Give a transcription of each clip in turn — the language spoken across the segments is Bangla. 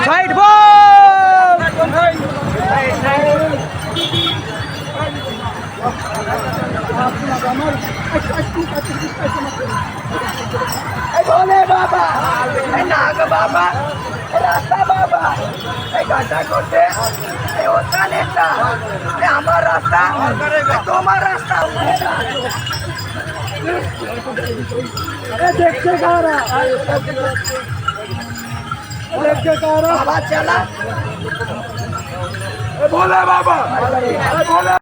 সাইড বলে বাবা নাগ বাবা রাস্তা বাবা গাটা করতে ওখানেটা আমার রাস্তা তোমার রাস্তা দেখতে কারা দেখতে কারা বাবা চালা बोले बाबा बोले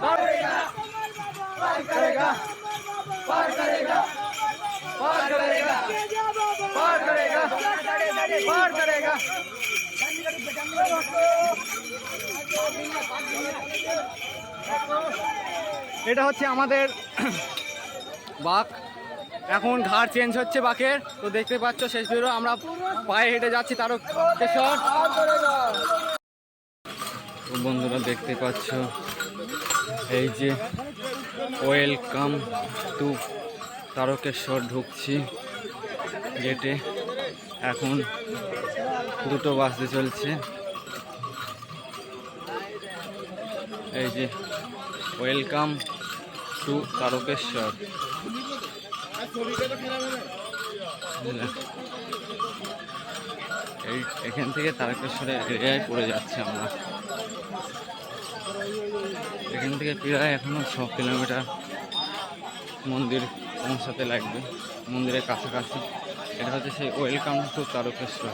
पार करेगा पार करेगा पार करेगा पार करेगा पार करेगा এটা হচ্ছে আমাদের বাঘ। এখন ঘাট চেঞ্জ হচ্ছে বাঘের, তো দেখতে পাচ্ছ শেষ ভিডিও আমরা পায়ে হেঁটে যাচ্ছি তারকেশ্বর। বন্ধুরা দেখতে পাচ্ছ এই যে ওয়েলকাম টু তারকেশ্বর ঢুকছি গেটে। এখন দুটো বাসে চলছে। এই যে ওয়েলকাম টু তারকেশ্বর। এই এখান থেকে তারকেশ্বরের এরিয়ায় পড়ে যাচ্ছে আমরা। এখান থেকে প্রায় এখনো 6 কিলোমিটার মন্দির পৌঁছাতে লাগবে, মন্দিরের কাছাকাছি। এটা হচ্ছে সেই ওয়েলকাম টু তারকেশ্বর।